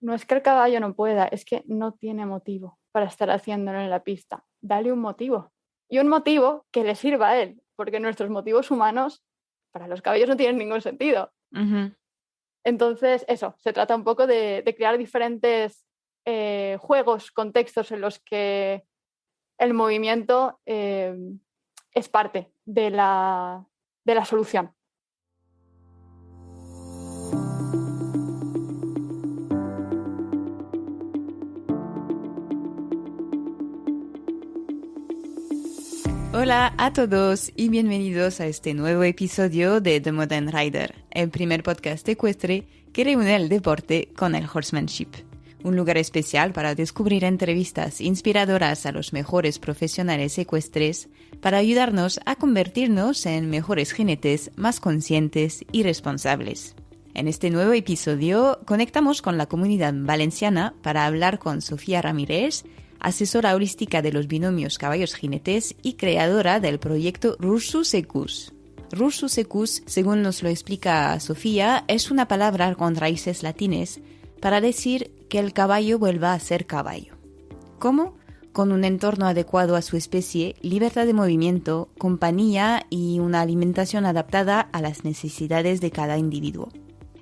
no es que el caballo no pueda, es que no tiene motivo para estar haciéndolo en la pista. Dale un motivo. Y un motivo que le sirva a él, porque nuestros motivos humanos para los caballos no tienen ningún sentido. Uh-huh. Entonces, eso, se trata un poco de crear diferentes juegos, contextos en los que el movimiento es parte de la solución. Hola a todos y bienvenidos a este nuevo episodio de The Modern Rider, el primer podcast ecuestre que reúne el deporte con el horsemanship. Un lugar especial para descubrir entrevistas inspiradoras a los mejores profesionales ecuestres para ayudarnos a convertirnos en mejores jinetes más conscientes y responsables. En este nuevo episodio conectamos con la comunidad valenciana para hablar con Sofía Ramírez, asesora holística de los binomios caballos-jinetes y creadora del proyecto Rursus Equus. Rursus Equus, según nos lo explica Sofía, es una palabra con raíces latines para decir que el caballo vuelva a ser caballo. ¿Cómo? Con un entorno adecuado a su especie, libertad de movimiento, compañía y una alimentación adaptada a las necesidades de cada individuo.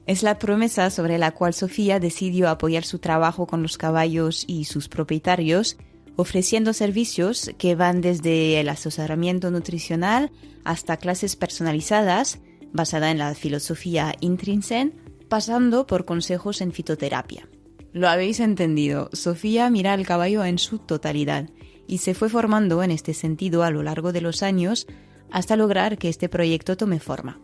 Es la promesa sobre la cual Sofía decidió apoyar su trabajo con los caballos y sus propietarios, ofreciendo servicios que van desde el asesoramiento nutricional hasta clases personalizadas, basada en la filosofía Intrinsen, pasando por consejos en fitoterapia. Lo habéis entendido, Sofía mira al caballo en su totalidad y se fue formando en este sentido a lo largo de los años hasta lograr que este proyecto tome forma.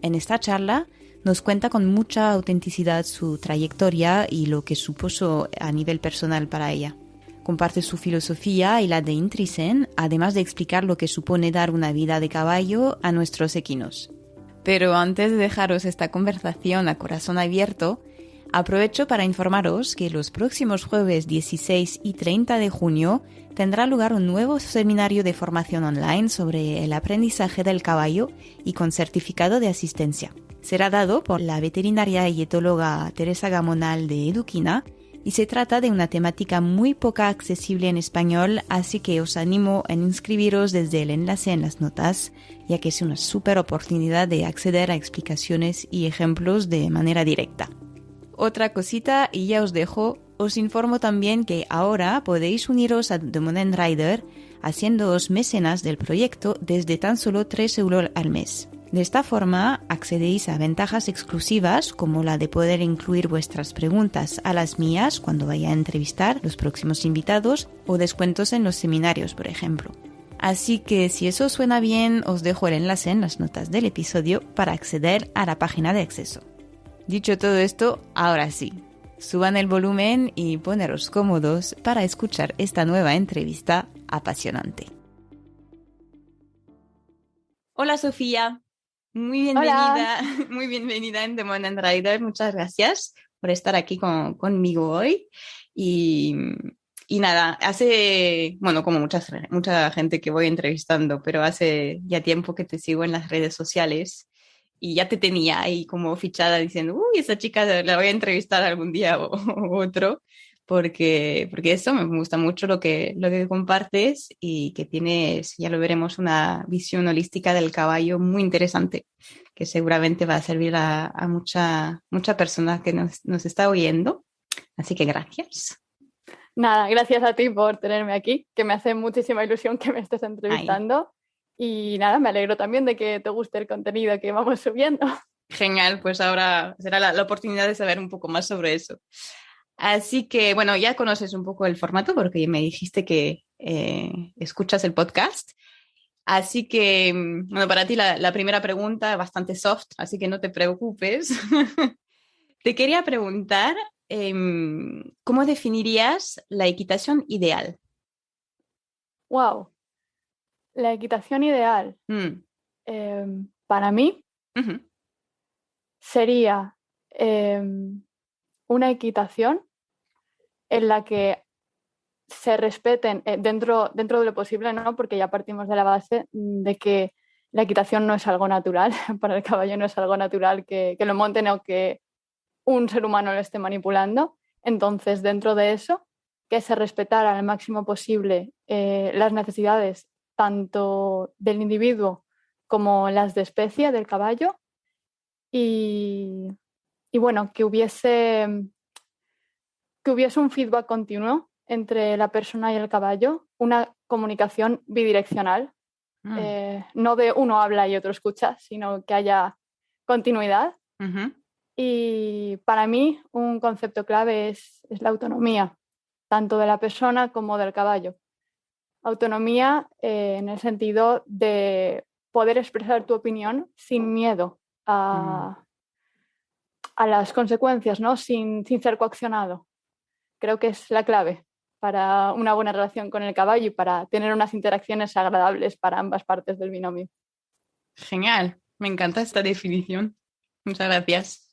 En esta charla nos cuenta con mucha autenticidad su trayectoria y lo que supuso a nivel personal para ella. Comparte su filosofía y la de Intrinsen, además de explicar lo que supone dar una vida de caballo a nuestros equinos. Pero antes de dejaros esta conversación a corazón abierto, aprovecho para informaros que los próximos jueves 16 y 30 de junio tendrá lugar un nuevo seminario de formación online sobre el aprendizaje del caballo y con certificado de asistencia. Será dado por la veterinaria y etóloga Teresa Gamonal de Eduquina y se trata de una temática muy poco accesible en español, así que os animo a inscribiros desde el enlace en las notas, ya que es una súper oportunidad de acceder a explicaciones y ejemplos de manera directa. Otra cosita y ya os dejo, os informo también que ahora podéis uniros a The Modern Rider haciéndoos mecenas del proyecto desde tan solo 3 € al mes. De esta forma accedéis a ventajas exclusivas como la de poder incluir vuestras preguntas a las mías cuando vaya a entrevistar los próximos invitados o descuentos en los seminarios, por ejemplo. Así que si eso suena bien, os dejo el enlace en las notas del episodio para acceder a la página de acceso. Dicho todo esto, ahora sí, suban el volumen y poneros cómodos para escuchar esta nueva entrevista apasionante. Hola Sofía, muy bienvenida, Hola. muy bienvenida en The Modern Rider. Muchas gracias por estar aquí conmigo hoy. Y nada, como mucha gente que voy entrevistando, pero hace ya tiempo que te sigo en las redes sociales. Y ya te tenía ahí como fichada diciendo, uy, esa chica la voy a entrevistar algún día o otro, porque eso me gusta mucho lo que compartes y que tienes, ya lo veremos, una visión holística del caballo muy interesante, que seguramente va a servir a mucha persona que nos está oyendo. Así que gracias. Nada, gracias a ti por tenerme aquí, que me hace muchísima ilusión que me estés Ay. entrevistando. Y nada, me alegro también de que te guste el contenido que vamos subiendo. Genial, pues ahora será la oportunidad de saber un poco más sobre eso. Así que, bueno, ya conoces un poco el formato porque me dijiste que escuchas el podcast. Así que, bueno, para ti la primera pregunta es bastante soft, así que no te preocupes. Te quería preguntar, ¿cómo definirías la equitación ideal? Wow, la equitación ideal Mm. para mí Uh-huh. sería una equitación en la que se respeten dentro de lo posible, ¿no? Porque ya partimos de la base de que la equitación no es algo natural, para el caballo no es algo natural que lo monten o que un ser humano lo esté manipulando. Entonces, dentro de eso, que se respetara al máximo posible las necesidades tanto del individuo como las de especie del caballo y, y bueno, que hubiese un feedback continuo entre la persona y el caballo, una comunicación bidireccional, no de uno habla y otro escucha, sino que haya continuidad. Ujú. Y para mí un concepto clave es la autonomía, tanto de la persona como del caballo. Autonomía en el sentido de poder expresar tu opinión sin miedo a las consecuencias, ¿no? Sin ser coaccionado. Creo que es la clave para una buena relación con el caballo y para tener unas interacciones agradables para ambas partes del binomio. Genial, me encanta esta definición. Muchas gracias.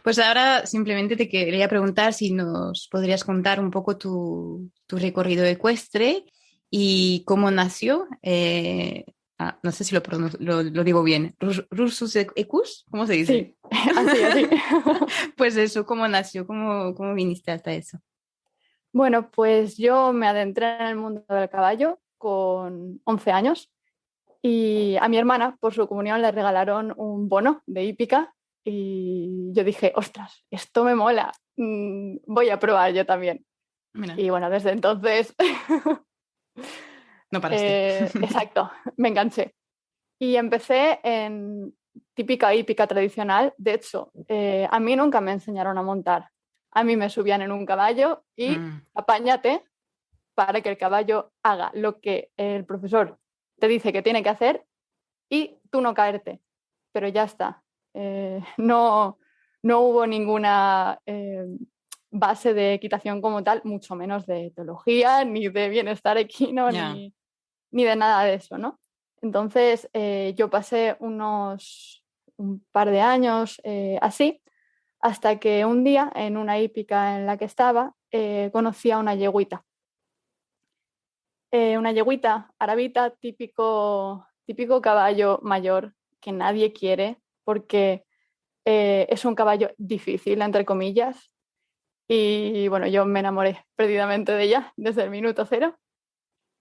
Pues ahora simplemente te quería preguntar si nos podrías contar un poco tu recorrido ecuestre y cómo nació. No sé si lo digo bien. ¿Rursus equus? ¿Cómo se dice? Sí, así, así. Pues eso, ¿cómo nació? ¿Cómo viniste hasta eso? Bueno, pues yo me adentré en el mundo del caballo con 11 años y a mi hermana por su comunión le regalaron un bono de hípica y yo dije, ostras, esto me mola, voy a probar yo también. Mira, Y bueno, desde entonces, no paraste. exacto, me enganché. Y empecé en típica hípica tradicional. De hecho, a mí nunca me enseñaron a montar. A mí me subían en un caballo y Mm, apáñate para que el caballo haga lo que el profesor te dice que tiene que hacer y tú no caerte. Pero ya está. No, no hubo ninguna base de equitación como tal, mucho menos de etología, ni de bienestar equino, ya. ni de nada de eso, ¿no? Entonces yo pasé un par de años así, hasta que un día en una hípica en la que estaba conocí a una yeguita arabita, típico caballo mayor que nadie quiere porque es un caballo difícil, entre comillas. Y bueno, yo me enamoré perdidamente de ella desde el minuto cero.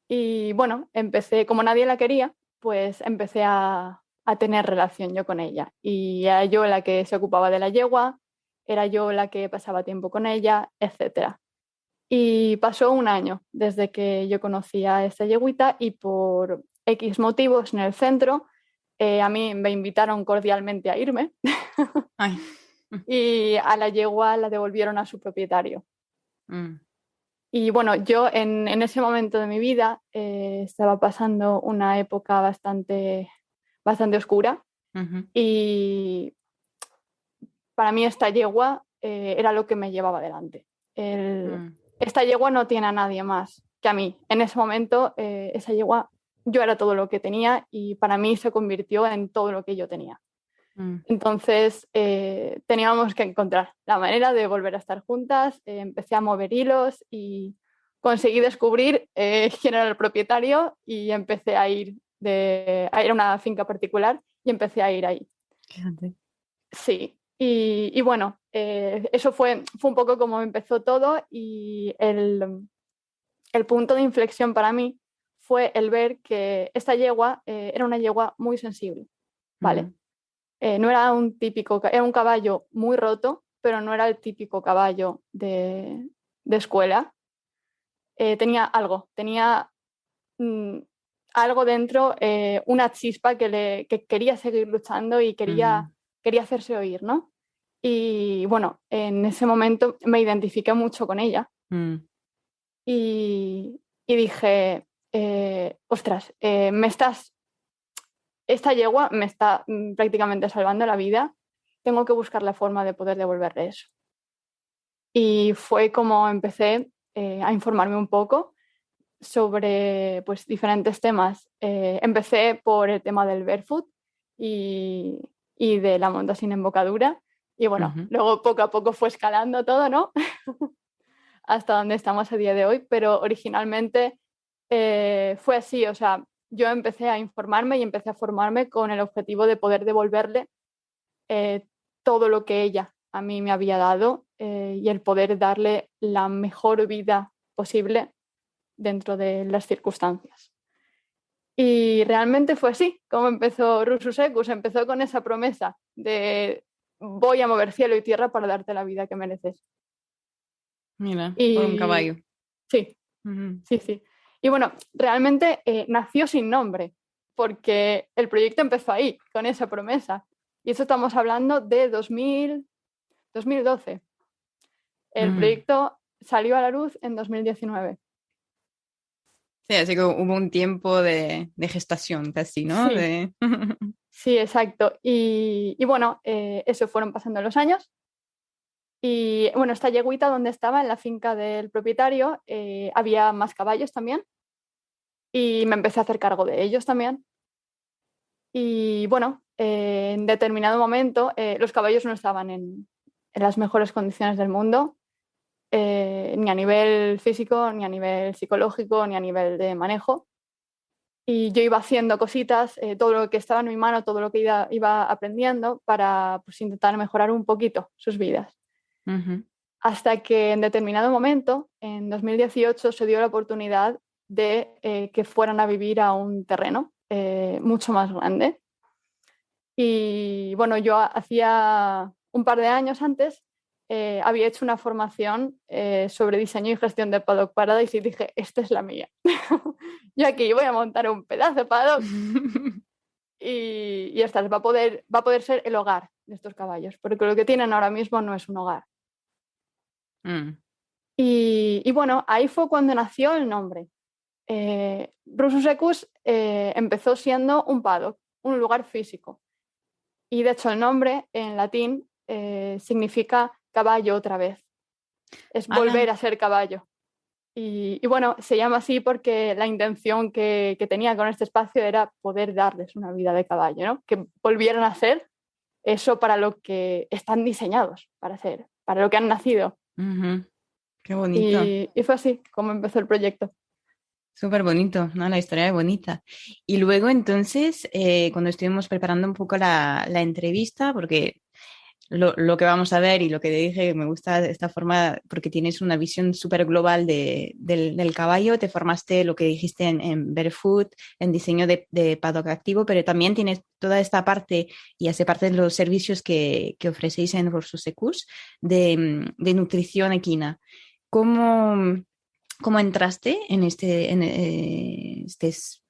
Y bueno, empecé, como nadie la quería, pues empecé a tener relación yo con ella. Y era yo la que se ocupaba de la yegua, era yo la que pasaba tiempo con ella, etcétera. Y pasó un año desde que yo conocí a esta yeguita y por X motivos en el centro, a mí me invitaron cordialmente a irme Ay. y a la yegua la devolvieron a su propietario. Mm, Y bueno, yo en ese momento de mi vida estaba pasando una época bastante oscura ujú, y para mí esta yegua era lo que me llevaba adelante. mm, Esta yegua no tiene a nadie más que a mí. En ese momento, esa yegua, yo era todo lo que tenía y para mí se convirtió en todo lo que yo tenía. mm. Entonces, teníamos que encontrar la manera de volver a estar juntas. Empecé a mover hilos y conseguí descubrir quién era el propietario y empecé a ir a una finca particular y empecé a ir ahí. Fíjate. Sí, y bueno, eso fue un poco como empezó todo y el punto de inflexión para mí fue el ver que esta yegua era una yegua muy sensible, ¿vale? Mm, No era era un caballo muy roto, pero no era el típico caballo de escuela. Tenía mm, algo dentro, una chispa que quería seguir luchando y mm, quería hacerse oír, ¿no? Y bueno, en ese momento me identifiqué mucho con ella mm, y dije, ostras, esta yegua me está prácticamente salvando la vida, tengo que buscar la forma de poder devolverle eso. Y fue como empecé a informarme un poco sobre pues, diferentes temas. Empecé por el tema del barefoot y, y de la monta sin embocadura. Y bueno, ujú. luego poco a poco fue escalando todo, ¿no? Hasta donde estamos a día de hoy, pero originalmente fue así, o sea, yo empecé a informarme y empecé a formarme con el objetivo de poder devolverle eh, todo lo que ella a mí me había dado y el poder darle la mejor vida posible dentro de las circunstancias. Y realmente fue así como empezó Russus Equus. Empezó con esa promesa de voy a mover cielo y tierra para darte la vida que mereces. Mira, por un Y caballo. sí, Ujú. sí, sí. Y bueno, realmente nació sin nombre, porque el proyecto empezó ahí, con esa promesa. Y eso estamos hablando de 2012. El Ujú. proyecto salió a la luz en 2019. Sí, así que hubo un tiempo de gestación casi, ¿no? Sí, sí, exacto. Y bueno, eso fueron pasando los años. Y bueno, esta yegüita donde estaba, en la finca del propietario, había más caballos también. Y me empecé a hacer cargo de ellos también. Y bueno, en determinado momento los caballos no estaban en las mejores condiciones del mundo, ni a nivel físico, ni a nivel psicológico, ni a nivel de manejo. Y yo iba haciendo cositas, todo lo que estaba en mi mano, todo lo que iba aprendiendo para pues, intentar mejorar un poquito sus vidas. Ujú. Hasta que en determinado momento, en 2018, se dio la oportunidad de que fueran a vivir a un terreno mucho más grande. Y bueno, yo hacía un par de años antes había hecho una formación sobre diseño y gestión de Paddock Paradise y dije, esta es la mía. Yo aquí voy a montar un pedazo de paddock y esta va a poder ser el hogar de estos caballos, porque lo que tienen ahora mismo no es un hogar. Mm. Y bueno, ahí fue cuando nació el nombre. Russus Equus empezó siendo un paddock, un lugar físico. Y de hecho el nombre en latín significa caballo otra vez. Es volver ¡Hala! a ser caballo. Y bueno, se llama así porque la intención que tenía con este espacio era poder darles una vida de caballo, ¿no? Que volvieran a ser eso para lo que están diseñados para hacer, para lo que han nacido. Ujú. Qué bonito. Y fue así como empezó el proyecto. Súper bonito, ¿no? La historia es bonita. Y luego entonces, cuando estuvimos preparando un poco la entrevista, porque lo que vamos a ver y lo que te dije, me gusta de esta forma porque tienes una visión súper global del caballo, te formaste lo que dijiste en Barefoot, en diseño de paddock activo, pero también tienes toda esta parte y hace parte de los servicios que ofrecéis en Russus Equus de nutrición equina. ¿Cómo, cómo entraste en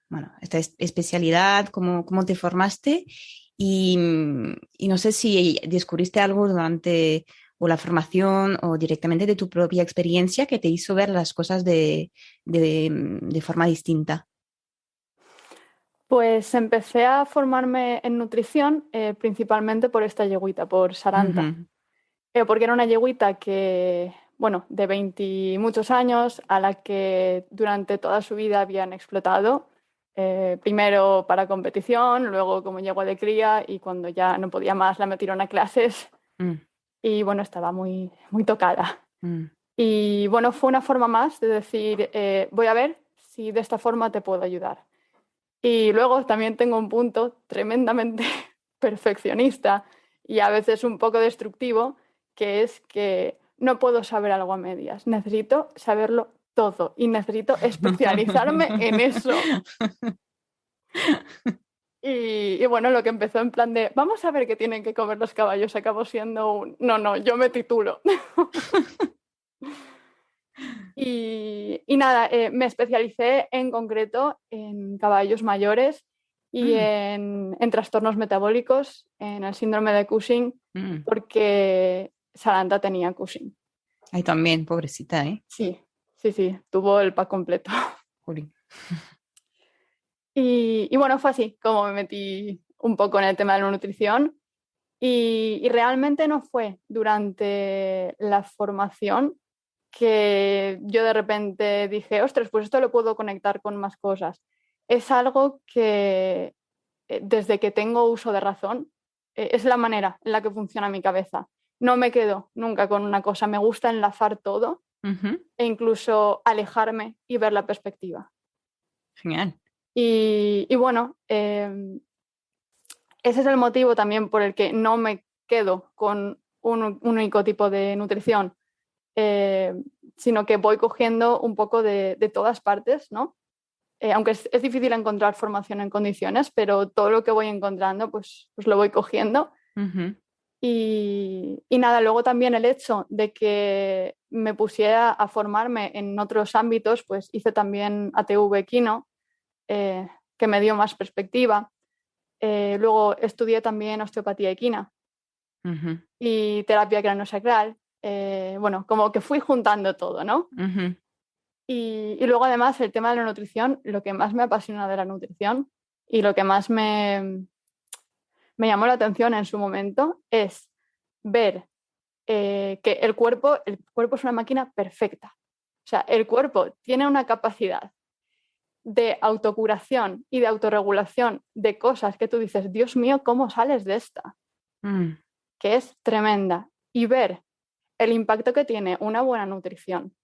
bueno, esta especialidad? ¿Cómo te formaste? Y, y no sé si descubriste algo durante o la formación o directamente de tu propia experiencia que te hizo ver las cosas de forma distinta. Pues empecé a formarme en nutrición principalmente por esta yegüita, por Saranta. Ujú. Porque era una yegüita que, bueno, de 20 y muchos años, a la que durante toda su vida habían explotado, primero para competición, luego como yegua de cría y cuando ya no podía más la metieron a clases Mm, y bueno, estaba muy, muy tocada. mm. Y bueno, fue una forma más de decir, voy a ver si de esta forma te puedo ayudar. Y luego también tengo un punto tremendamente perfeccionista y a veces un poco destructivo, que es que no puedo saber algo a medias. Necesito saberlo todo y necesito especializarme en eso. Y bueno, lo que empezó en plan de, vamos a ver qué tienen que comer los caballos, acabó siendo un, no, no, yo me titulo. Y nada, me especialicé en concreto en caballos mayores y Mm, en trastornos metabólicos, en el síndrome de Cushing, mm. porque Saranta tenía Cushing. Ahí también, pobrecita, ¿eh? Sí, sí, sí, tuvo el pack completo. Jolín. Y bueno, fue así como me metí un poco en el tema de la nutrición y realmente no fue durante la formación que yo de repente dije, ostras, pues esto lo puedo conectar con más cosas. Es algo que desde que tengo uso de razón, es la manera en la que funciona mi cabeza. No me quedo nunca con una cosa, me gusta enlazar todo Ujú. e incluso alejarme y ver la perspectiva. Genial. Y bueno, ese es el motivo también por el que no me quedo con un único tipo de nutrición, sino que voy cogiendo un poco de todas partes, ¿no? Aunque es difícil encontrar formación en condiciones, pero todo lo que voy encontrando, pues lo voy cogiendo. Ujú. Y nada, luego también el hecho de que me pusiera a formarme en otros ámbitos, pues hice también ATV Kino, que me dio más perspectiva. Luego estudié también osteopatía equina Ujú. y terapia craneosacral. Bueno, como que fui juntando todo, ¿no? Ujú. Y luego además el tema de la nutrición, lo que más me apasiona de la nutrición y lo que más me llamó la atención en su momento es ver que el cuerpo es una máquina perfecta. O sea, el cuerpo tiene una capacidad de autocuración y de autorregulación de cosas que tú dices, Dios mío, ¿cómo sales de esta? Mm. Que es tremenda. Y ver el impacto que tiene una buena nutrición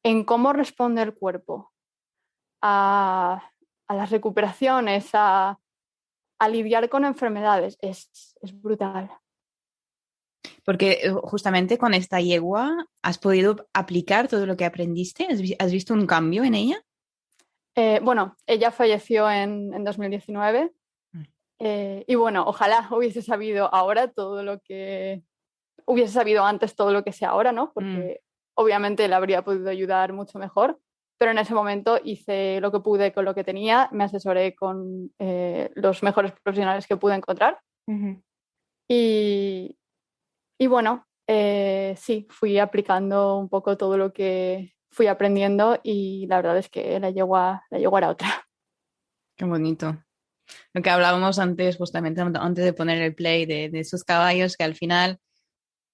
en cómo responde el cuerpo a las recuperaciones, a lidiar con enfermedades, es brutal. Porque justamente con esta yegua has podido aplicar todo lo que aprendiste. ¿Has visto un cambio en ella? Bueno, ella falleció en 2019 Mm. y bueno, ojalá hubiese sabido ahora todo lo que hubiese sabido antes todo lo que sé ahora, ¿no? Mm. Porque obviamente le habría podido ayudar mucho mejor, pero en ese momento hice lo que pude con lo que tenía, me asesoré con los mejores profesionales que pude encontrar Ujú. y, y bueno, sí, fui aplicando un poco todo lo que fui aprendiendo y la verdad es que la yegua era otra. Qué bonito. Lo que hablábamos antes, justamente antes de poner el play de esos caballos que al final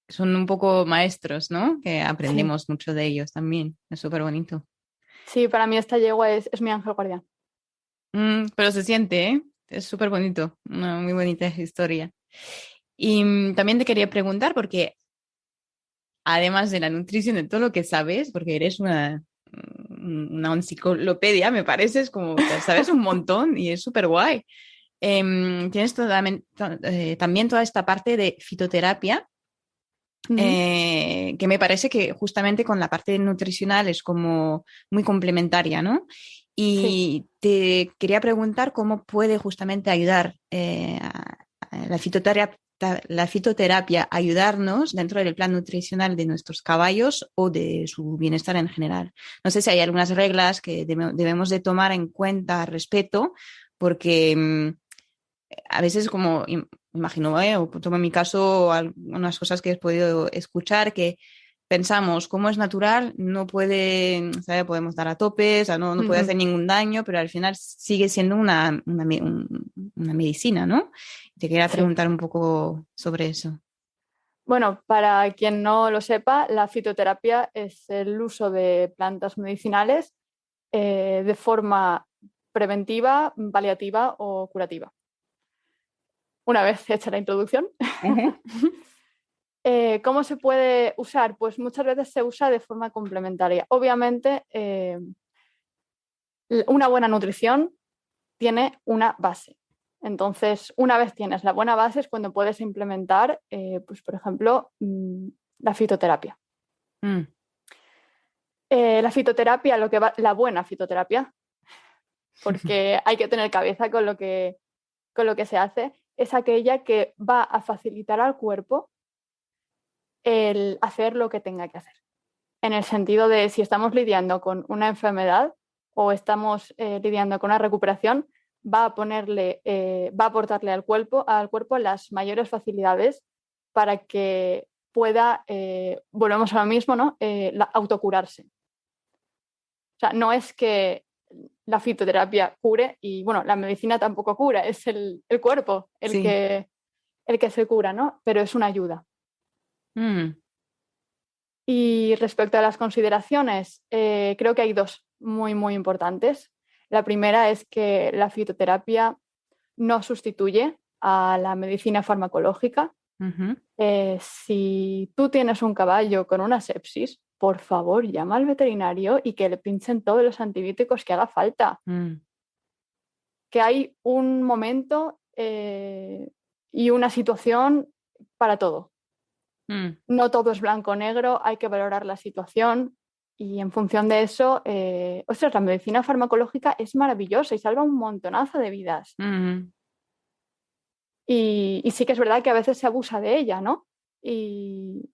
son un poco maestros, ¿no? Que Sí, aprendemos mucho de ellos también. Es súper bonito. sí, para mí esta yegua es mi ángel guardián. Pero se siente, ¿eh? Es súper bonito. Una muy bonita historia. Y también te quería preguntar, porque además de la nutrición, de todo lo que sabes, porque eres una enciclopedia, me parece, es como, sabes un montón y es súper guay. Tienes también toda esta parte de fitoterapia, Ujú. que me parece que justamente con la parte nutricional es como muy complementaria, ¿no? Sí. Y te quería preguntar cómo puede justamente ayudar a la fitoterapia ayudarnos dentro del plan nutricional de nuestros caballos o de su bienestar en general. No sé si hay algunas reglas que debemos de tomar en cuenta al respecto, porque a veces como imagino, o tomo en mi caso algunas cosas que he podido escuchar que pensamos, como es natural, no puede, ¿sabe? Podemos dar a tope, o sea, no puede Ujú. hacer ningún daño, pero al final sigue siendo una medicina, ¿no? Te quería Sí. preguntar un poco sobre eso. Bueno, para quien no lo sepa, la fitoterapia es el uso de plantas medicinales de forma preventiva, paliativa o curativa. Una vez hecha la introducción, Ujú. ¿cómo se puede usar? Pues muchas veces se usa de forma complementaria. Obviamente, una buena nutrición tiene una base. Entonces, una vez tienes la buena base es cuando puedes implementar, pues, por ejemplo, la fitoterapia. Mm. La fitoterapia, la buena fitoterapia, porque hay que tener cabeza con lo que se hace, es aquella que va a facilitar al cuerpo el hacer lo que tenga que hacer. En el sentido de si estamos lidiando con una enfermedad o estamos lidiando con una recuperación, va a aportarle al cuerpo las mayores facilidades para que pueda, volvemos a lo mismo, ¿no? Autocurarse. O sea, no es que la fitoterapia cure y, bueno, la medicina tampoco cura, es el cuerpo Sí. el que se cura, ¿no? Pero es una ayuda. Mm. Y respecto a las consideraciones, creo que hay dos muy, muy importantes. La primera es que la fitoterapia no sustituye a la medicina farmacológica. Ujú. Si tú tienes un caballo con una sepsis, por favor, llama al veterinario y que le pinchen todos los antibióticos que haga falta. Mm. Que hay un momento y una situación para todo. No todo es blanco o negro, hay que valorar la situación y en función de eso, ostras, la medicina farmacológica es maravillosa y salva un montonazo de vidas. Y sí que es verdad que a veces se abusa de ella, ¿no? Y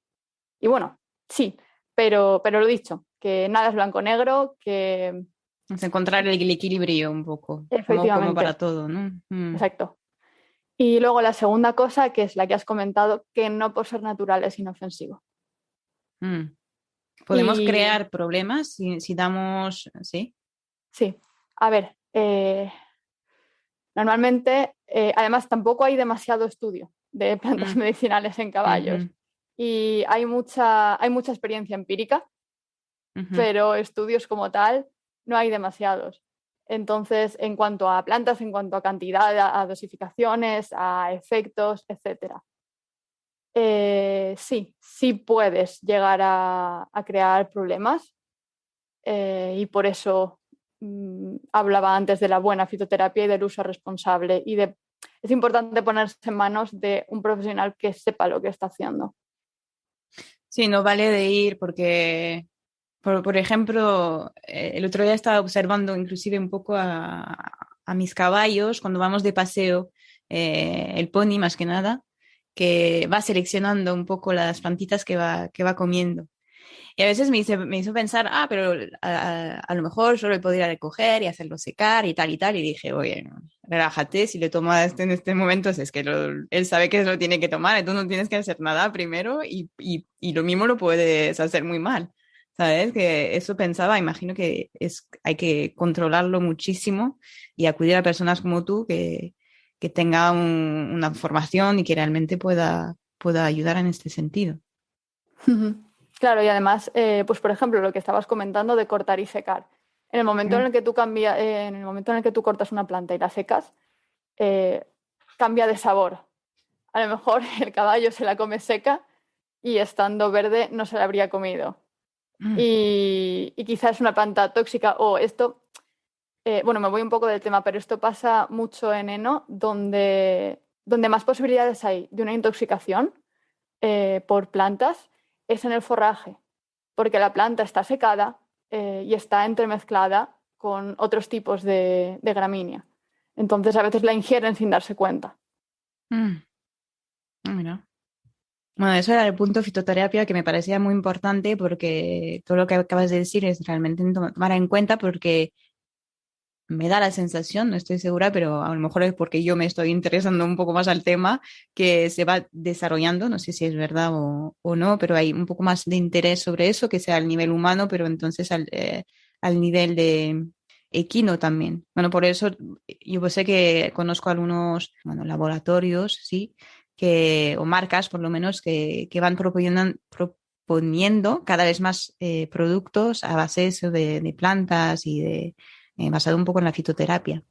bueno, sí, pero lo dicho, que nada es blanco o negro, que Es encontrar el equilibrio un poco, como para efectivamente, todo, ¿no? exacto. Y luego la segunda cosa, que es la que has comentado, que no por ser natural es inofensivo. Podemos Y crear problemas si damos, ¿sí? sí, a ver, normalmente, además tampoco hay demasiado estudio de plantas Mm, medicinales en caballos ujú, y hay mucha experiencia empírica, ujú. pero estudios como tal no hay demasiados. Entonces, en cuanto a plantas, en cuanto a cantidad, a dosificaciones, a efectos, etcétera. Sí puedes llegar a crear problemas y por eso hablaba antes de la buena fitoterapia y del uso responsable es importante ponerse en manos de un profesional que sepa lo que está haciendo. Sí, no vale de ir porque, por ejemplo, el otro día estaba observando inclusive un poco a mis caballos cuando vamos de paseo, el pony más que nada, que va seleccionando un poco las plantitas que va comiendo. Y a veces me hizo pensar, pero a lo mejor solo le podría recoger y hacerlo secar y tal y tal. Y dije, oye, no, relájate, si le toma en este momento, es que él sabe que lo tiene que tomar, tú no tienes que hacer nada primero y lo mismo lo puedes hacer muy mal. ¿Sabes? Que eso pensaba, imagino que hay que controlarlo muchísimo y acudir a personas como tú que tengan una formación y que realmente pueda ayudar en este sentido. Claro, y además, pues por ejemplo, lo que estabas comentando de cortar y secar. En el momento en Mm, el que en el momento en el que tú cortas una planta y la secas, eh, cambia de sabor. A lo mejor el caballo se la come seca y estando verde no se la habría comido. mm, Y quizás es una planta tóxica o esto, bueno, me voy un poco del tema, pero esto pasa mucho en heno, donde más posibilidades hay de una intoxicación por plantas es en el forraje, porque la planta está secada y está entremezclada con otros tipos de gramínea. Entonces a veces la ingieren sin darse cuenta. mm. Mira. Bueno, eso era el punto fitoterapia que me parecía muy importante porque todo lo que acabas de decir es realmente tomar en cuenta porque me da la sensación, no estoy segura, pero a lo mejor es porque yo me estoy interesando un poco más al tema, que se va desarrollando, no sé si es verdad o no, pero hay un poco más de interés sobre eso, que sea al nivel humano, pero entonces al nivel de equino también. Bueno, por eso yo sé que conozco algunos, bueno, laboratorios, sí, o marcas por lo menos, que van proponiendo cada vez más productos a base de eso de plantas y basado un poco en la fitoterapia.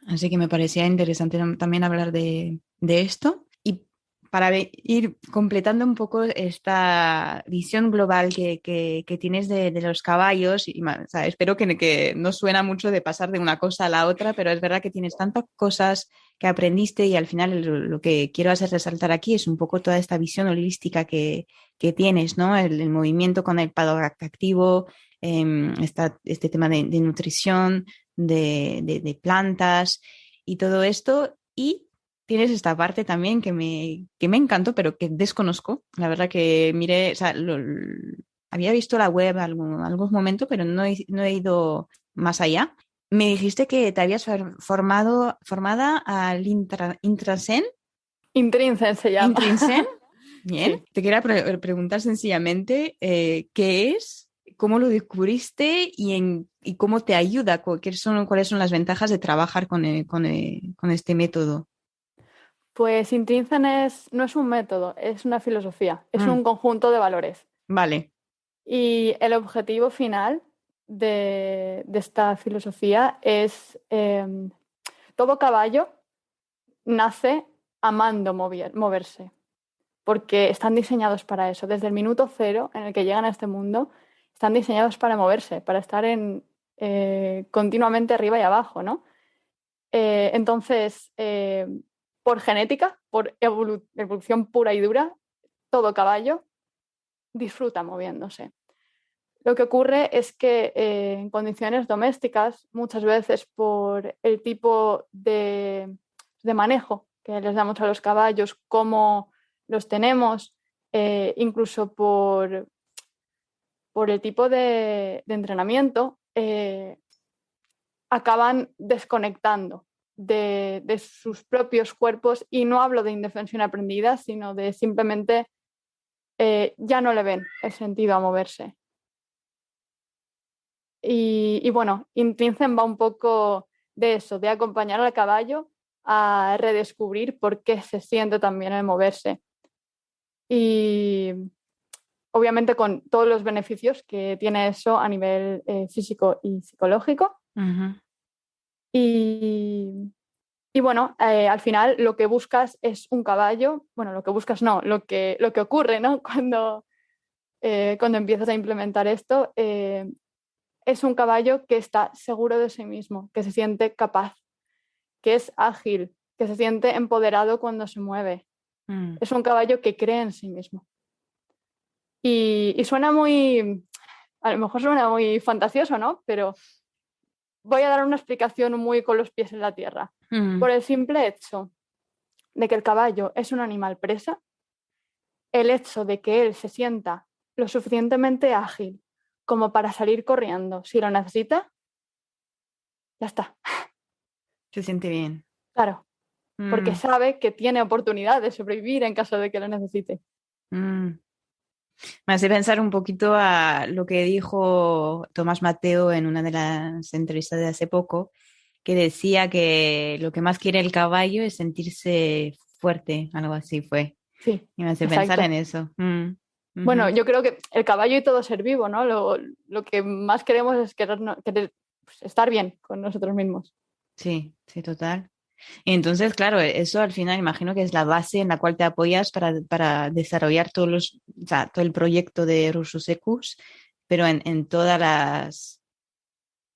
Así que me parecía interesante también hablar de esto. Y para ir completando un poco esta visión global que tienes de los caballos, o sea, espero que no suena mucho de pasar de una cosa a la otra, pero es verdad que tienes tantas cosas que aprendiste y al final lo que quiero hacer resaltar aquí es un poco toda esta visión holística que tienes, ¿no? El movimiento con el pado activo, este tema de nutrición, de plantas y todo esto. Y tienes esta parte también que me encantó, pero que desconozco. La verdad que miré, o sea, había visto la web algunos momentos, pero no he ido más allá. Me dijiste que te habías formada al Intrasen, Intrinsen se llama. Intrinsen. Bien, Sí. te quería preguntar sencillamente qué es, cómo lo descubriste y cómo te ayuda, cuáles son las ventajas de trabajar con este método. Pues no es un método, es una filosofía, es Mm, un conjunto de valores. vale. Y el objetivo final de esta filosofía es todo caballo nace amando moverse, porque están diseñados para eso. Desde el minuto cero en el que llegan a este mundo, están diseñados para moverse, para estar continuamente arriba y abajo, ¿no? Entonces, por genética, por evolución pura y dura, todo caballo disfruta moviéndose. Lo que ocurre es que en condiciones domésticas, muchas veces por el tipo de manejo que les damos a los caballos, cómo los tenemos, incluso por el tipo de entrenamiento, acaban desconectando de sus propios cuerpos, y no hablo de indefensión aprendida, sino de simplemente ya no le ven el sentido a moverse. Y bueno, Intrinsen va un poco de eso, de acompañar al caballo a redescubrir por qué se siente tan bien el moverse. Y obviamente con todos los beneficios que tiene eso a nivel físico y psicológico. Uh-huh. Y bueno, al final lo que buscas es un caballo, bueno, lo que buscas no, lo que ocurre, ¿no? Cuando empiezas a implementar esto, es un caballo que está seguro de sí mismo, que se siente capaz, que es ágil, que se siente empoderado cuando se mueve. Es un caballo que cree en sí mismo. Y suena muy, a lo mejor suena muy fantasioso, ¿no? Pero voy a dar una explicación muy con los pies en la tierra. Por el simple hecho de que el caballo es un animal presa, el hecho de que él se sienta lo suficientemente ágil como para salir corriendo si lo necesita, ya está. Se siente bien. Claro, porque sabe que tiene oportunidad de sobrevivir en caso de que lo necesite. Me hace pensar un poquito a lo que dijo Tomás Mateo en una de las entrevistas de hace poco, que decía que lo que más quiere el caballo es sentirse fuerte, algo así fue. Sí, Y me hace exacto. pensar en eso. Bueno, yo creo que el caballo y todo ser vivo, ¿no? Lo que más queremos es querer pues, estar bien con nosotros mismos. Sí, sí, total. Y entonces, claro, eso al final imagino que es la base en la cual te apoyas para desarrollar o sea, todo el proyecto de Rusus Ecus, pero en todas las,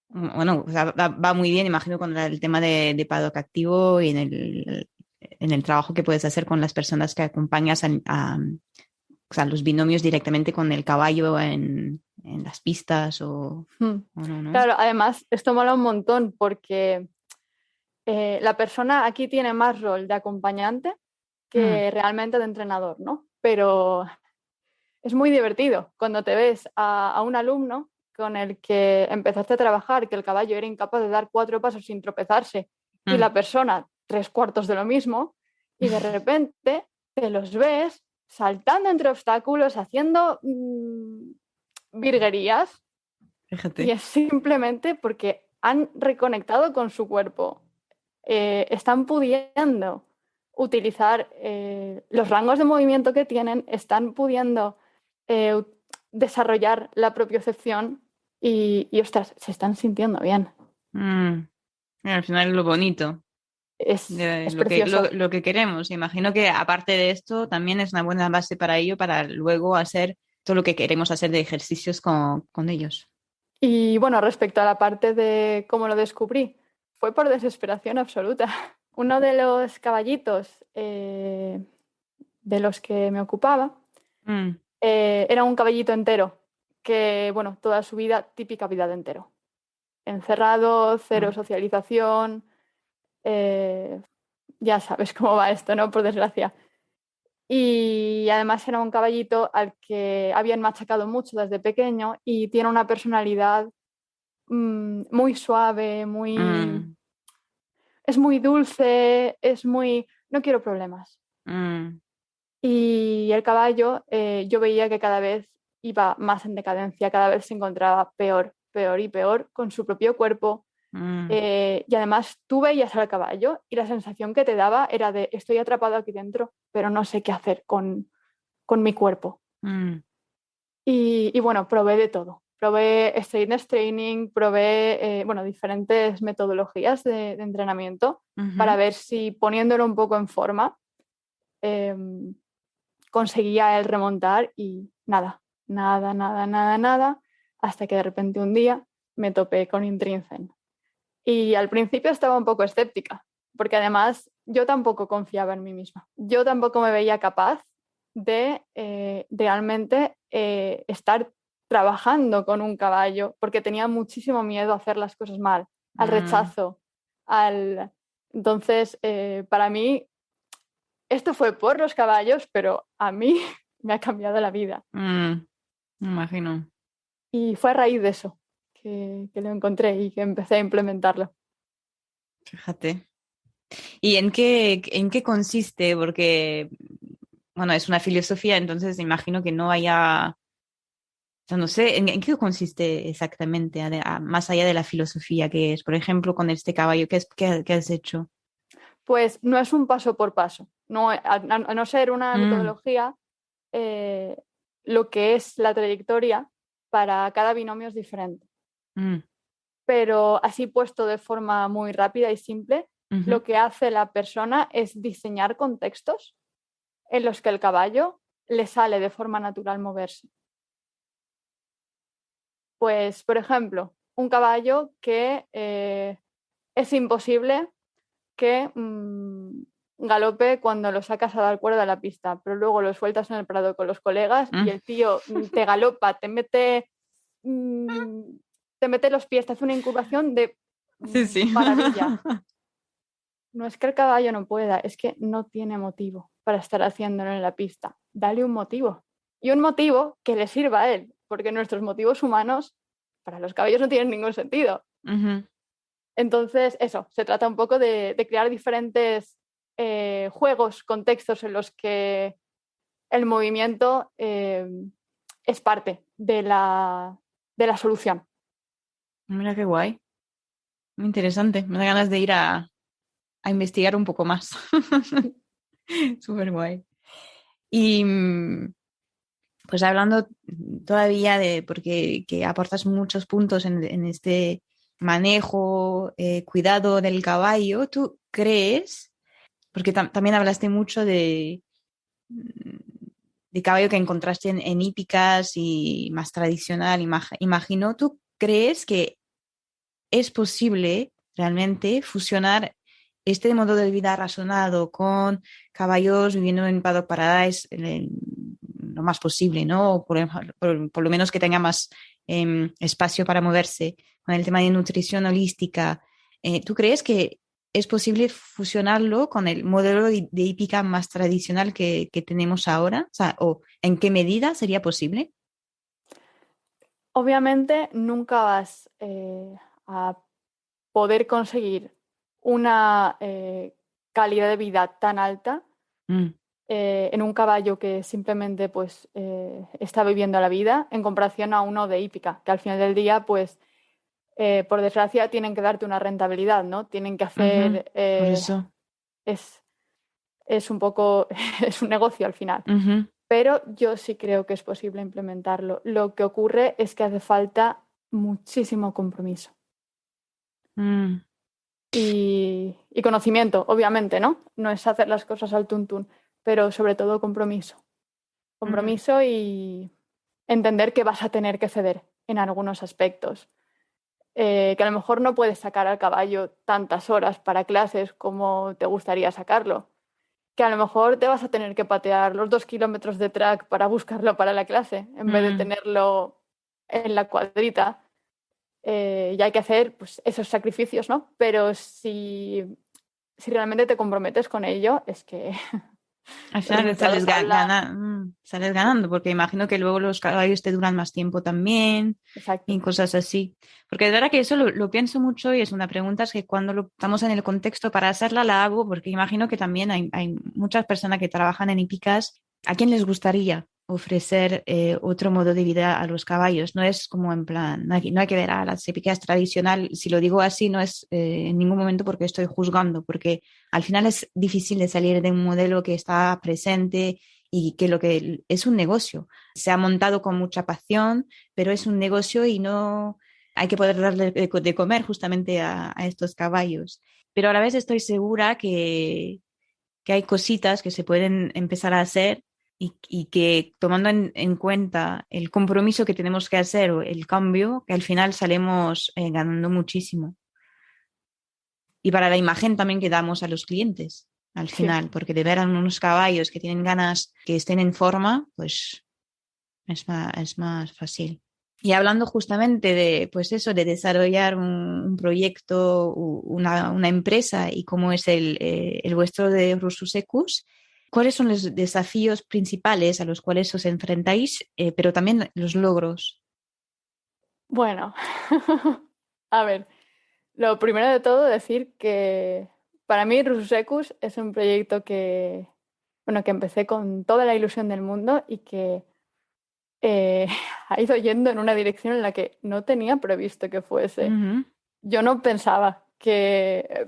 bueno, o sea, va muy bien, imagino, con el tema de paddock activo y en el trabajo que puedes hacer con las personas que acompañas o sea, los binomios directamente con el caballo en las pistas o no, ¿no? Claro, además, esto mola un montón porque la persona aquí tiene más rol de acompañante que realmente de entrenador, ¿no? Pero es muy divertido cuando te ves a un alumno con el que empezaste a trabajar, que el caballo era incapaz de dar 4 pasos sin tropezarse, y la persona 3/4 de lo mismo, y de repente te los ves saltando entre obstáculos, haciendo virguerías, y Fíjate. es simplemente porque han reconectado con su cuerpo. Están pudiendo utilizar los rangos de movimiento que tienen, están pudiendo desarrollar la propiocepción y ostras, se están sintiendo bien. Al final es lo bonito. De Es precioso. lo que queremos. Imagino que aparte de esto, también es una buena base para ello, para luego hacer todo lo que queremos hacer de ejercicios con ellos. Y bueno, respecto a la parte de cómo lo descubrí, fue por desesperación absoluta. Uno de los caballitos de los que me ocupaba era un caballito entero, que bueno, toda su vida, típica vida de entero. Encerrado, cero socialización, ya sabes cómo va esto, ¿no? Por desgracia. Y además era un caballito al que habían machacado mucho desde pequeño y tiene una personalidad muy suave, es muy dulce, es muy... No quiero problemas. Y el caballo yo veía que cada vez iba más en decadencia, cada vez se encontraba peor, peor y peor con su propio cuerpo. Y además tú veías al caballo y la sensación que te daba era de estoy atrapado aquí dentro, pero no sé qué hacer con mi cuerpo. Y bueno, probé de todo. Probé strength training, probé bueno, diferentes metodologías de entrenamiento para ver si poniéndolo un poco en forma conseguía el remontar, y nada, nada, nada, nada, nada, hasta que de repente un día me topé con Intrinsen. Y al principio estaba un poco escéptica, porque además yo tampoco confiaba en mí misma. Yo tampoco me veía capaz de realmente estar trabajando con un caballo, porque tenía muchísimo miedo a hacer las cosas mal, al rechazo, Entonces, para mí, esto fue por los caballos, pero a mí me ha cambiado la vida. Me imagino. Y fue a raíz de eso que lo encontré y que empecé a implementarlo. Fíjate. ¿Y en qué consiste? Porque, bueno, es una filosofía, entonces imagino que no haya, o sea, no sé, ¿en qué consiste exactamente, más allá de la filosofía que es? Por ejemplo, con este caballo, ¿qué has hecho? Pues no es un paso por paso. No, a no ser una Mm, metodología, lo que es la trayectoria para cada binomio es diferente. mm, Pero así puesto de forma muy rápida y simple, ujú. lo que hace la persona es diseñar contextos en los que el caballo le sale de forma natural moverse. Pues, por ejemplo, un caballo que es imposible que galope cuando lo sacas a dar cuerda a la pista, pero luego lo sueltas en el prado con los colegas y Mm, el tío te galopa, mm, te mete los pies, te hace una incurvación de sí, sí. maravilla. No es que el caballo no pueda, es que no tiene motivo para estar haciéndolo en la pista. Dale un motivo. Y un motivo que le sirva a él, porque nuestros motivos humanos para los caballos no tienen ningún sentido. Ujú. Entonces, eso, se trata un poco de crear diferentes juegos, contextos en los que el movimiento es parte de la solución. Mira qué guay, muy interesante. Me da ganas de ir a investigar un poco más. Súper guay. Y pues hablando todavía porque que aportas muchos puntos en este manejo, cuidado del caballo, ¿tú crees? Porque también hablaste mucho de caballo que encontraste en hípicas y más tradicional, imagino. ¿Tú crees que es posible realmente fusionar este modo de vida razonado con caballos viviendo en Paddock Paradise lo más posible, ¿no? O por lo menos que tenga más espacio para moverse con el tema de nutrición holística. ¿Tú crees que es posible fusionarlo con el modelo de hípica más tradicional que tenemos ahora? O sea, ¿o en qué medida sería posible? Obviamente nunca vas a poder conseguir una calidad de vida tan alta Mm, en un caballo que simplemente pues, está viviendo la vida en comparación a uno de hípica, que al final del día, pues, por desgracia, tienen que darte una rentabilidad, ¿no? Tienen que ujú. hacer, Por eso. es, es un poco, es un negocio al final. Ujú. Pero yo sí creo que es posible implementarlo. Lo que ocurre es que hace falta muchísimo compromiso Mm, y conocimiento, obviamente, ¿no? No es hacer las cosas al tuntún, pero sobre todo compromiso. mm. Compromiso y entender que vas a tener que ceder en algunos aspectos. Que a lo mejor no puedes sacar al caballo tantas horas para clases como te gustaría sacarlo. Que a lo mejor te vas a tener que patear los 2 kilómetros de track para buscarlo para la clase, en vez de Mm, tenerlo en la cuadrita. Y hay que hacer pues, esos sacrificios, ¿no? Pero si realmente te comprometes con ello, es que Al los final resultados hablan. sales ganando, porque imagino que luego los caballos te duran más tiempo también y Exacto. cosas así. Porque de verdad que eso lo pienso mucho y es una pregunta es que cuando estamos en el contexto para hacerla la hago, porque imagino que también hay muchas personas que trabajan en hípicas a quien les gustaría ofrecer otro modo de vida a los caballos. No es como en plan, no hay que ver a las hípicas tradicional. Si lo digo así, no es en ningún momento porque estoy juzgando, porque al final es difícil de salir de un modelo que está presente y que lo que es un negocio. Se ha montado con mucha pasión, pero es un negocio y no hay que poder darle de comer justamente a estos caballos. Pero a la vez estoy segura que hay cositas que se pueden empezar a hacer y que tomando en cuenta el compromiso que tenemos que hacer o el cambio, que al final salimos ganando muchísimo. Y para la imagen también que damos a los clientes. al Sí. final, porque de ver a unos caballos que tienen ganas, que estén en forma, pues es más fácil. Y hablando justamente de, pues eso, de desarrollar un proyecto, una empresa y cómo es el vuestro de Russus Ecus, ¿cuáles son los desafíos principales a los cuales os enfrentáis, pero también los logros? Bueno, a ver, lo primero de todo decir que para mí Rusecus es un proyecto bueno, que empecé con toda la ilusión del mundo y que eh, ha ido yendo en una dirección en la que no tenía previsto que fuese. Ujú, Yo no pensaba que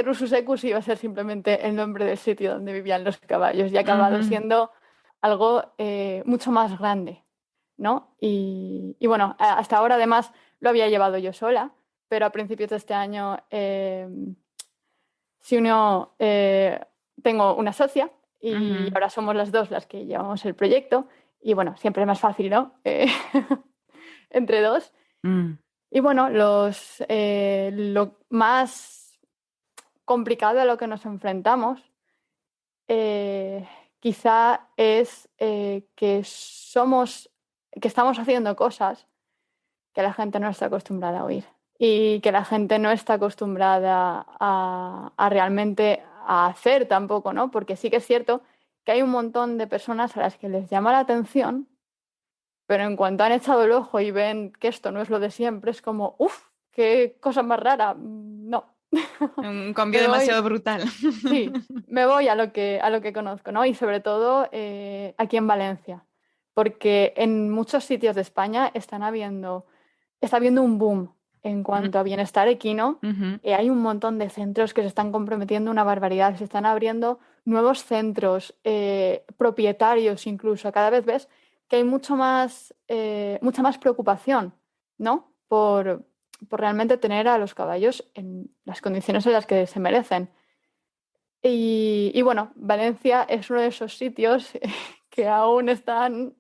Rusecus iba a ser simplemente el nombre del sitio donde vivían los caballos y ha acabado ujú, siendo algo mucho más grande, ¿no? Y bueno, hasta ahora además lo había llevado yo sola, pero a principios de este año se unió, tengo una socia y ujú, ahora somos las dos las que llevamos el proyecto y bueno, siempre es más fácil, ¿no? Entre dos. mm, Y bueno, lo más complicado a lo que nos enfrentamos eh, quizá es que estamos haciendo cosas que la gente no está acostumbrada a oír y que la gente no está acostumbrada a realmente a hacer tampoco, ¿no? Porque sí que es cierto que hay un montón de personas a las que les llama la atención, pero en cuanto han echado el ojo y ven que esto no es lo de siempre, es como, uff, qué cosa más rara. No, un cambio me demasiado voy, brutal. sí, me voy a lo que conozco, ¿no? Y sobre todo aquí en Valencia, porque en muchos sitios de España está habiendo un boom en cuanto a bienestar equino. Ujú, Hay un montón de centros que se están comprometiendo una barbaridad, se están abriendo nuevos centros, propietarios incluso. Cada vez ves que hay mucha más preocupación, ¿no? Por realmente tener a los caballos en las condiciones en las que se merecen. Y bueno, Valencia es uno de esos sitios que aún están,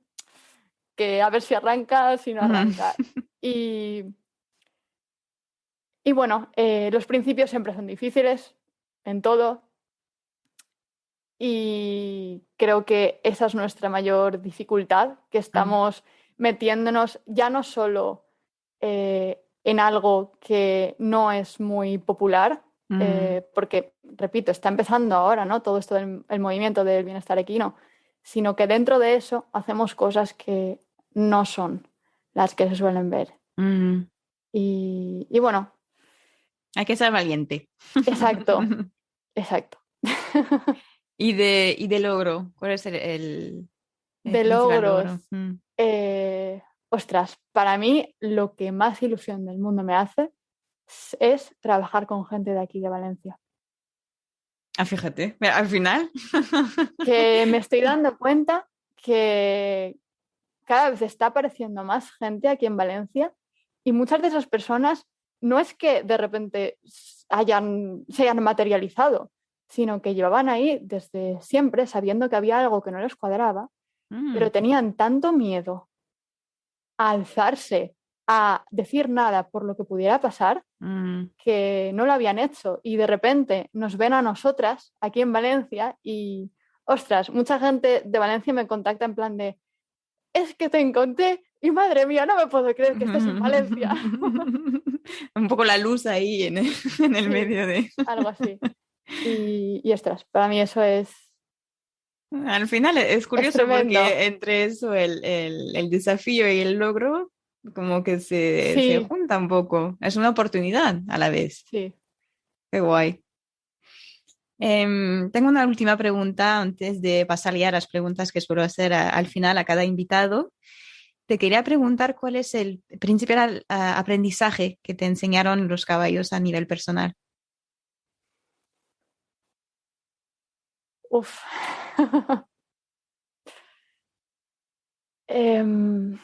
que a ver si arranca, si no ujú. arranca. Y, y bueno, los principios siempre son difíciles en todo y creo que esa es nuestra mayor dificultad, que Mm, estamos metiéndonos ya no solo en algo que no es muy popular, mm, porque, repito, está empezando ahora, ¿no? Todo esto del el movimiento del bienestar equino, sino que dentro de eso hacemos cosas que no son las que se suelen ver. mm. Y bueno, Hay que ser valiente. exacto, exacto. Y de logro, ¿cuál es el De principal logros, logro? Mm. ostras, para mí lo que más ilusión del mundo me hace es trabajar con gente de aquí de Valencia. Ah, fíjate, mira, al final. Que me estoy dando cuenta que cada vez está apareciendo más gente aquí en Valencia y muchas de esas personas no es que de repente se hayan materializado, sino que llevaban ahí desde siempre sabiendo que había algo que no les cuadraba, pero Mm, tenían tanto miedo a alzarse, a decir nada por lo que pudiera pasar, mm. que no lo habían hecho y de repente nos ven a nosotras aquí en Valencia y, ostras, mucha gente de Valencia me contacta en plan de, es que te encontré y madre mía, no me puedo creer que estés en Valencia. Un poco la luz ahí en el Sí, medio de... algo así. Y ostras, para mí eso Al final es es curioso tremendo. porque entre eso, el desafío y el logro, como que se Sí, junta un poco. Es una oportunidad a la vez. sí. Qué guay. Tengo una última pregunta antes de pasar ya a las preguntas que suelo hacer al final a cada invitado. Te quería preguntar cuál es el principal aprendizaje que te enseñaron los caballos a nivel personal. Uf. Em,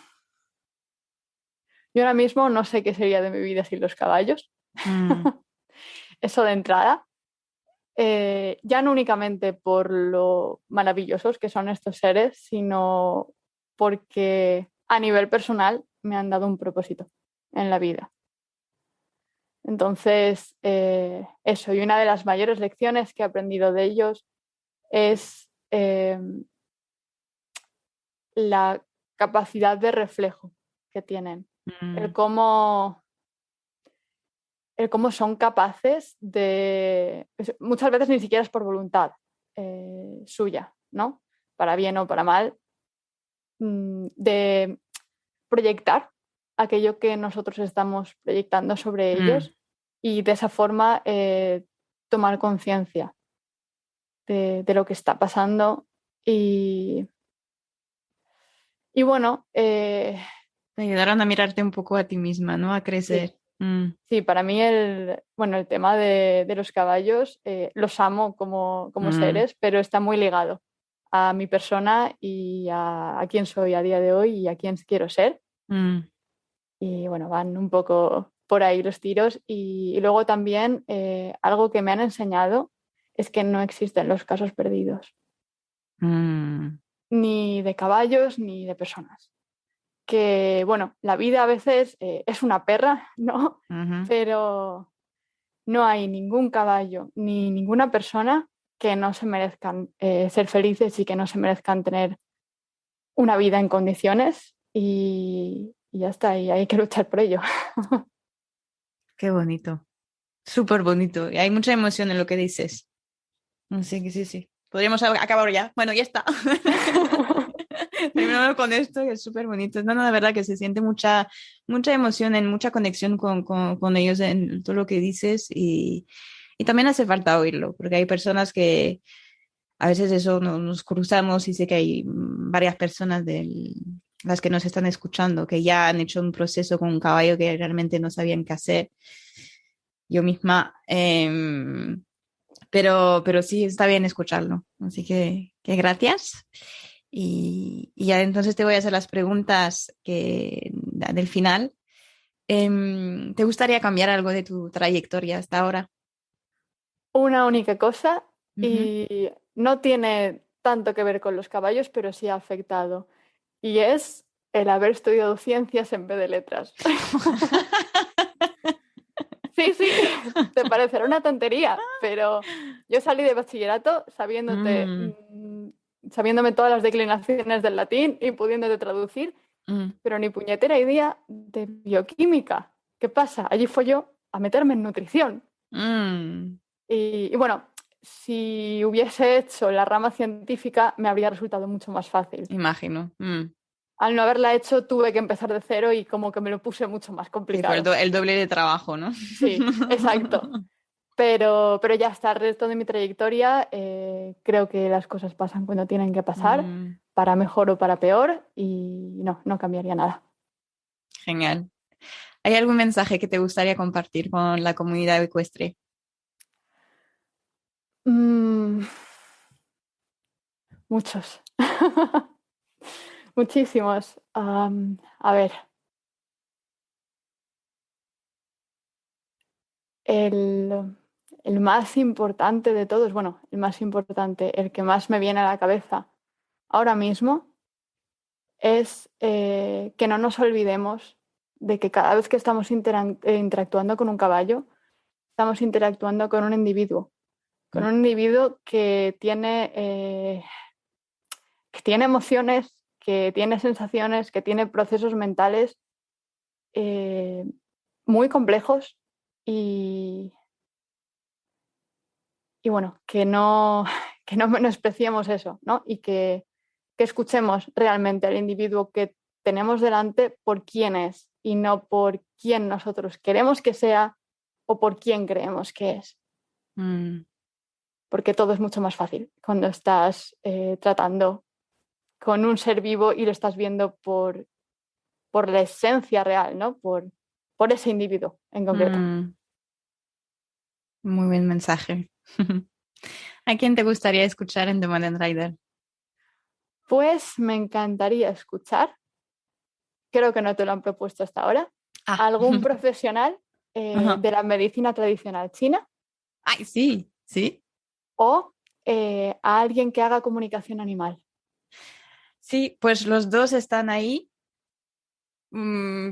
yo ahora mismo no sé qué sería de mi vida sin los caballos. Mm, Eso de entrada. Ya no únicamente por lo maravillosos que son estos seres, sino porque a nivel personal me han dado un propósito en la vida. Entonces, eso, y una de las mayores lecciones que he aprendido de ellos es la capacidad de reflejo que tienen, el cómo son capaces de, muchas veces ni siquiera es por voluntad suya, ¿no? Para bien o para mal, de proyectar aquello que nosotros estamos proyectando sobre ellos y de esa forma tomar conciencia de lo que está pasando y bueno. Te ayudaron a mirarte un poco a ti misma, ¿no? A crecer. Sí. Sí, para mí el tema de los caballos los amo como seres, pero está muy ligado a mi persona y a quién soy a día de hoy y a quién quiero ser. Y bueno, van un poco por ahí los tiros. Y luego también algo que me han enseñado es que no existen los casos perdidos, ni de caballos ni de personas. Que bueno, la vida a veces es una perra, ¿no? Pero no hay ningún caballo ni ninguna persona que no se merezcan ser felices y que no se merezcan tener una vida en condiciones y ya está, y hay que luchar por ello. Qué bonito, súper bonito. Y hay mucha emoción en lo que dices. Sí, que sí, sí. Podríamos acabar ya. Bueno, ya está. Terminamos con esto, que es súper bonito. No, de verdad que se siente mucha emoción, mucha conexión con ellos en todo lo que dices y también hace falta oírlo, porque hay personas que a veces eso nos cruzamos y sé que hay varias personas las que nos están escuchando que ya han hecho un proceso con un caballo que realmente no sabían qué hacer. Yo misma, pero sí está bien escucharlo. Así que gracias. Y ya entonces te voy a hacer las preguntas del final. ¿Te gustaría cambiar algo de tu trayectoria hasta ahora? Una única cosa y no tiene tanto que ver con los caballos, pero sí ha afectado. Y es el haber estudiado ciencias en vez de letras. Sí, sí, te parecerá una tontería, pero yo salí de bachillerato sabiéndome todas las declinaciones del latín y pudiéndote traducir, pero ni puñetera idea de bioquímica. ¿Qué pasa? Allí fue yo a meterme en nutrición. Y bueno, si hubiese hecho la rama científica me habría resultado mucho más fácil. Imagino. Al no haberla hecho tuve que empezar de cero y como que me lo puse mucho más Sí, complicado. fue el doble de trabajo, ¿no? Sí, exacto. Pero ya está, el resto de mi trayectoria creo que las cosas pasan cuando tienen que pasar, para mejor o para peor, y no cambiaría nada. Genial. ¿Hay algún mensaje que te gustaría compartir con la comunidad ecuestre? Muchos. Muchísimos. A ver. El más importante de todos, bueno, el más importante, el que más me viene a la cabeza ahora mismo es que no nos olvidemos de que cada vez que estamos interactuando con un caballo, estamos interactuando con un individuo que tiene emociones, que tiene sensaciones, que tiene procesos mentales eh, muy complejos y bueno, que no menospreciemos eso, ¿no? Y que escuchemos realmente al individuo que tenemos delante por quién es y no por quién nosotros queremos que sea o por quién creemos que es. Porque todo es mucho más fácil cuando estás tratando con un ser vivo y lo estás viendo por la esencia real, ¿no? Por ese individuo en concreto. Muy buen mensaje. ¿A quién te gustaría escuchar en The Modern Rider? Pues me encantaría escuchar, creo que no te lo han propuesto hasta ahora, algún profesional de la medicina tradicional china. Ay, sí, sí. O a alguien que haga comunicación animal. Sí, pues los dos están ahí.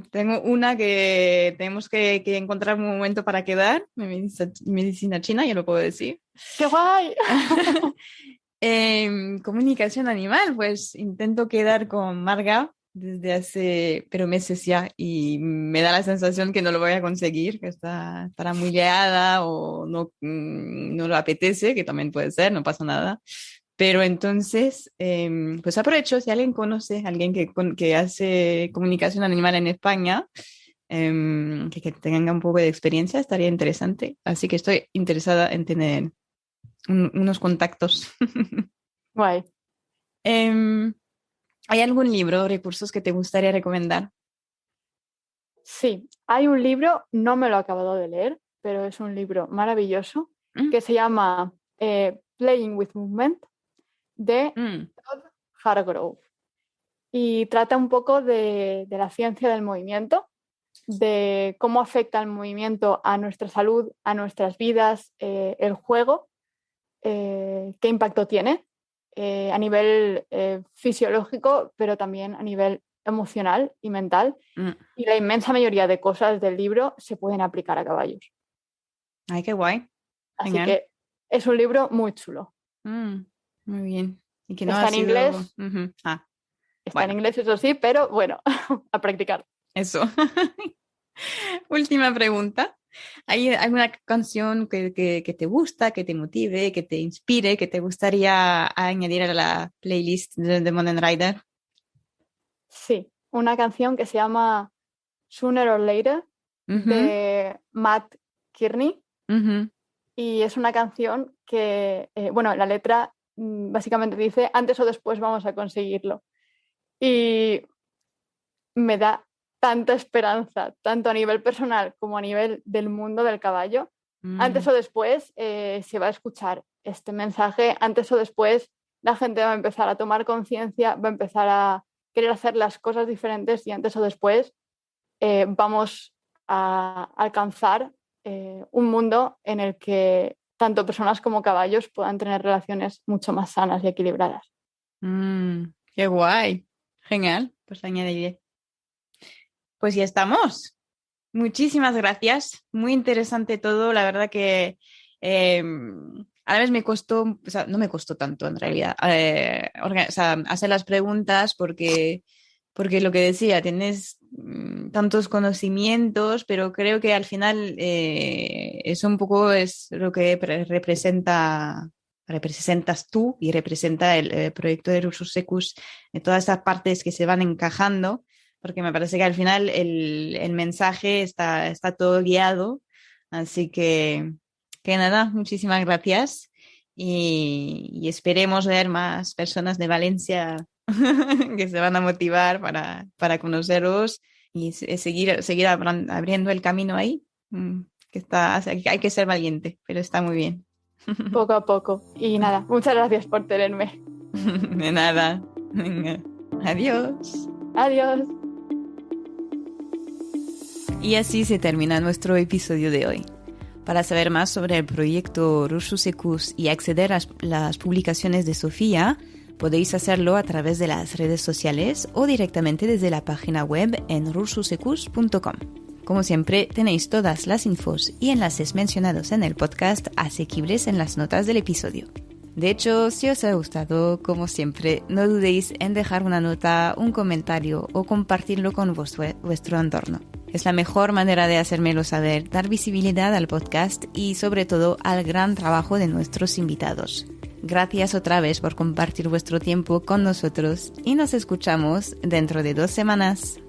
Tengo una que tenemos que encontrar un momento para quedar, medicina china, ya lo puedo decir. ¡Qué guay! Comunicación animal, pues intento quedar con Marga desde hace meses ya y me da la sensación que no lo voy a conseguir, que estará muy liada o no lo apetece, que también puede ser, no pasa nada. Pero entonces, pues aprovecho, si alguien conoce, alguien que hace comunicación animal en España, que tenga un poco de experiencia, estaría interesante. Así que estoy interesada en tener unos contactos. Guay. ¿Hay algún libro o recursos que te gustaría recomendar? Sí, hay un libro, no me lo he acabado de leer, pero es un libro maravilloso que se llama Playing with Movement de Todd Hargrove y trata un poco de la ciencia del movimiento, de cómo afecta el movimiento a nuestra salud, a nuestras vidas, el juego, qué impacto tiene a nivel fisiológico, pero también a nivel emocional y mental. Y la inmensa mayoría de cosas del libro se pueden aplicar a caballos. Ay, qué guay. Así Genial. que es un libro muy chulo. Muy bien. Y que no está ha en sido... inglés. Está en inglés, eso sí, pero bueno, a practicar. Eso. Última pregunta. ¿Hay alguna canción que te gusta, que te motive, que te inspire, que te gustaría añadir a la playlist de Modern Rider? Sí, una canción que se llama Sooner or Later de Matt Kearney. Y es una canción que, la letra básicamente dice antes o después vamos a conseguirlo. Y me da tanta esperanza, tanto a nivel personal como a nivel del mundo del caballo. Antes o después se va a escuchar este mensaje, antes o después la gente va a empezar a tomar conciencia, va a empezar a querer hacer las cosas diferentes y antes o después vamos a alcanzar un mundo en el que tanto personas como caballos puedan tener relaciones mucho más sanas y equilibradas. ¡Qué guay! Genial, pues añadiré. Pues ya estamos. Muchísimas gracias. Muy interesante todo. La verdad que a la vez me costó, o sea, no me costó tanto en realidad, hacer las preguntas porque lo que decía, tienes tantos conocimientos, pero creo que al final eso un poco es lo que representas tú y representa el proyecto de Ursus Secus, de todas estas partes que se van encajando, porque me parece que al final el mensaje está todo guiado. Así que nada, muchísimas gracias y esperemos ver más personas de Valencia que se van a motivar para conoceros y seguir abriendo el camino ahí, hay que ser valiente, pero está muy bien. Poco a poco. Y nada, muchas gracias por tenerme. De nada. Venga. Adiós. Adiós. Y así se termina nuestro episodio de hoy. Para saber más sobre el proyecto Ursus Secus y acceder a las publicaciones de Sofía, podéis hacerlo a través de las redes sociales o directamente desde la página web en ursusecus.com. Como siempre, tenéis todas las infos y enlaces mencionados en el podcast asequibles en las notas del episodio. De hecho, si os ha gustado, como siempre, no dudéis en dejar una nota, un comentario o compartirlo con vuestro entorno. Es la mejor manera de hacérmelo saber, dar visibilidad al podcast y sobre todo al gran trabajo de nuestros invitados. Gracias otra vez por compartir vuestro tiempo con nosotros y nos escuchamos dentro de 2 semanas.